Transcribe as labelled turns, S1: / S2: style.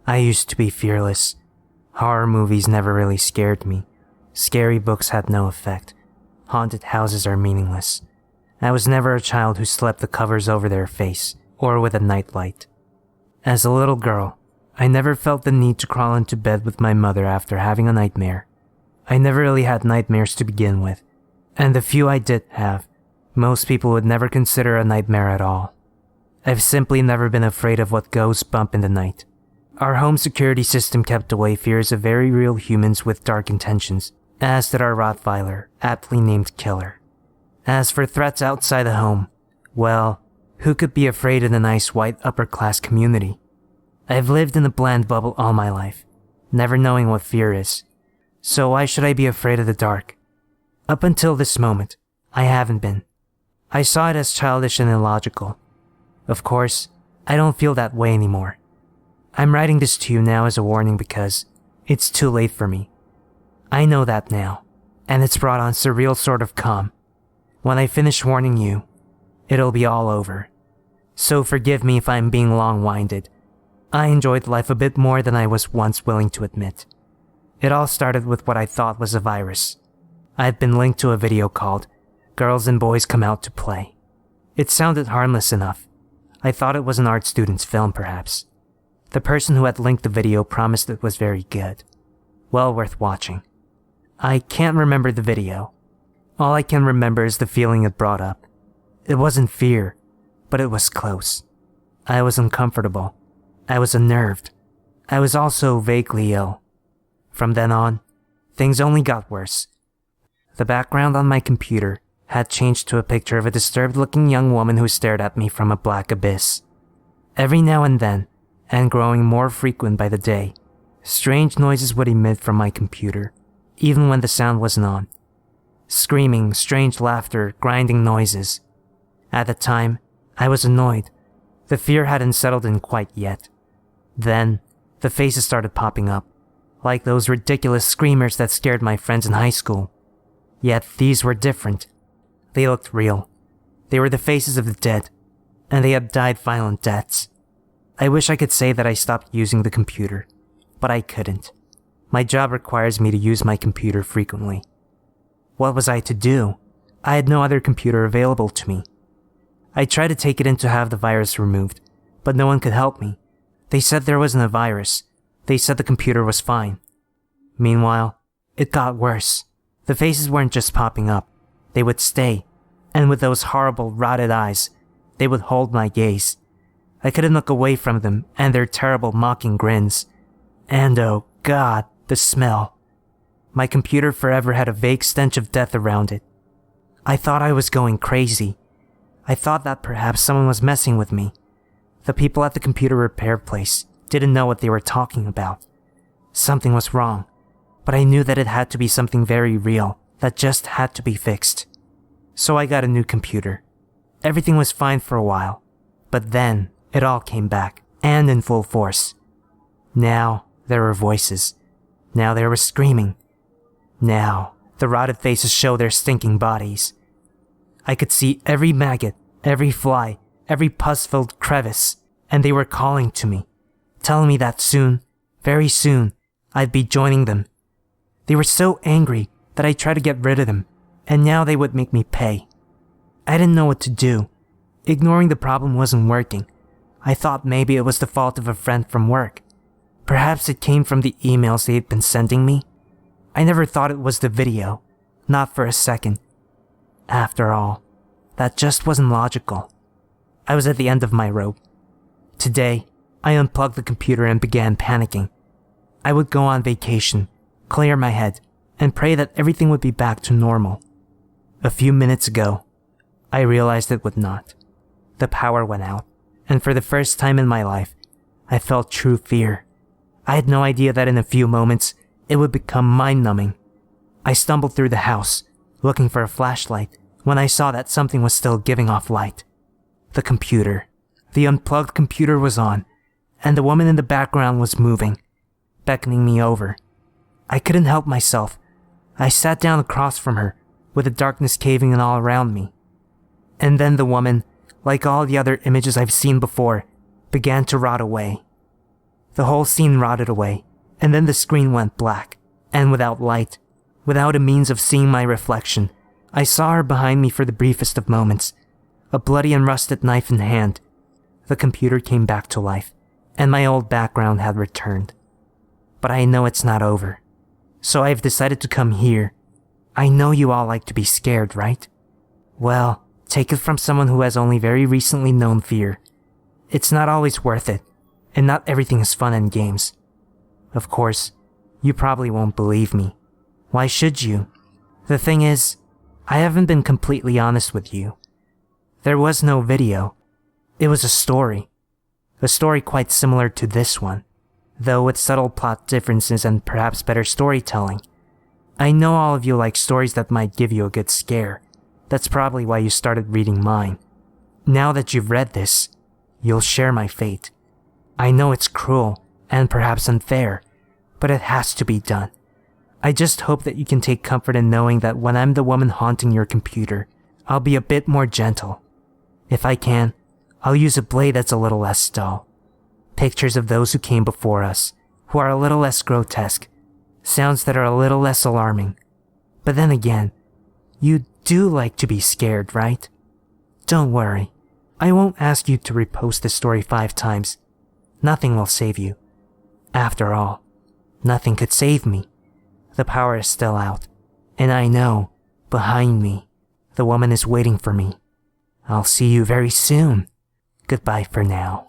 S1: I used to be fearless. Horror movies never really scared me. Scary books had no effect. Haunted houses are meaningless. I was never a child who slept the covers over their face or with a nightlight. As a little girl, I never felt the need to crawl into bed with my mother after having a nightmare. I never really had nightmares to begin with, and the few I did have, most people would never consider a nightmare at all. I've simply never been afraid of what ghosts bump in the night. Our home security system kept away fears of very real humans with dark intentions, as did our Rottweiler, aptly named Killer. As for threats outside the home, well, who could be afraid in a nice white upper-class community? I've lived in a bland bubble all my life, never knowing what fear is. So why should I be afraid of the dark? Up until this moment, I haven't been. I saw it as childish and illogical. Of course, I don't feel that way anymore. I'm writing this to you now as a warning because it's too late for me. I know that now, and it's brought on surreal sort of calm. When I finish warning you, it'll be all over. So forgive me if I'm being long-winded. I enjoyed life a bit more than I was once willing to admit. It all started with what I thought was a virus. I had been linked to a video called Girls and Boys Come Out to Play. It sounded harmless enough. I thought it was an art student's film, perhaps. The person who had linked the video promised it was very good. Well worth watching. I can't remember the video. All I can remember is the feeling it brought up. It wasn't fear, but it was close. I was uncomfortable. I was unnerved. I was also vaguely ill. From then on, things only got worse. The background on my computer had changed to a picture of a disturbed-looking young woman who stared at me from a black abyss. Every now and then, and growing more frequent by the day, strange noises would emit from my computer, even when the sound wasn't on. Screaming, strange laughter, grinding noises. At the time, I was annoyed. The fear hadn't settled in quite yet. Then, the faces started popping up, like those ridiculous screamers that scared my friends in high school. Yet these were different. They looked real. They were the faces of the dead, and they had died violent deaths. I wish I could say that I stopped using the computer, but I couldn't. My job requires me to use my computer frequently. What was I to do? I had no other computer available to me. I tried to take it in to have the virus removed, but no one could help me. They said there wasn't a virus. They said the computer was fine. Meanwhile, it got worse. The faces weren't just popping up. They would stay, and with those horrible, rotted eyes, they would hold my gaze. I couldn't look away from them and their terrible mocking grins. And oh God, the smell. My computer forever had a vague stench of death around it. I thought I was going crazy. I thought that perhaps someone was messing with me. The people at the computer repair place didn't know what they were talking about. Something was wrong, but I knew that it had to be something very real that just had to be fixed. So I got a new computer. Everything was fine for a while, but then it all came back, and in full force. Now there were voices. Now there was screaming. Now the rotted faces show their stinking bodies. I could see every maggot, every fly, every pus-filled crevice, and they were calling to me, telling me that soon, very soon, I'd be joining them. They were so angry that I tried to get rid of them, and now they would make me pay. I didn't know what to do. Ignoring the problem wasn't working. I thought maybe it was the fault of a friend from work. Perhaps it came from the emails they had been sending me. I never thought it was the video, not for a second. After all, that just wasn't logical. I was at the end of my rope. Today, I unplugged the computer and began panicking. I would go on vacation, clear my head, and pray that everything would be back to normal. A few minutes ago, I realized it would not. The power went out, and for the first time in my life, I felt true fear. I had no idea that in a few moments, it would become mind-numbing. I stumbled through the house, looking for a flashlight, when I saw that something was still giving off light. The computer. The unplugged computer was on, and the woman in the background was moving, beckoning me over. I couldn't help myself. I sat down across from her, with the darkness caving in all around me. And then the woman, like all the other images I've seen before, began to rot away. The whole scene rotted away, and then the screen went black, and without light, without a means of seeing my reflection, I saw her behind me for the briefest of moments, a bloody and rusted knife in hand. The computer came back to life, and my old background had returned. But I know it's not over, so I've decided to come here. I know you all like to be scared, right? Well, take it from someone who has only very recently known fear. It's not always worth it, and not everything is fun and games. Of course, you probably won't believe me. Why should you? The thing is, I haven't been completely honest with you. There was no video. It was a story. A story quite similar to this one, though with subtle plot differences and perhaps better storytelling. I know all of you like stories that might give you a good scare. That's probably why you started reading mine. Now that you've read this, you'll share my fate. I know it's cruel and perhaps unfair, but it has to be done. I just hope that you can take comfort in knowing that when I'm the woman haunting your computer, I'll be a bit more gentle. If I can, I'll use a blade that's a little less dull. Pictures of those who came before us, who are a little less grotesque. Sounds that are a little less alarming. But then again, you do like to be scared, right? Don't worry. I won't ask you to repost this story 5 times. Nothing will save you. After all, nothing could save me. The power is still out, and I know, behind me, the woman is waiting for me. I'll see you very soon. Goodbye for now.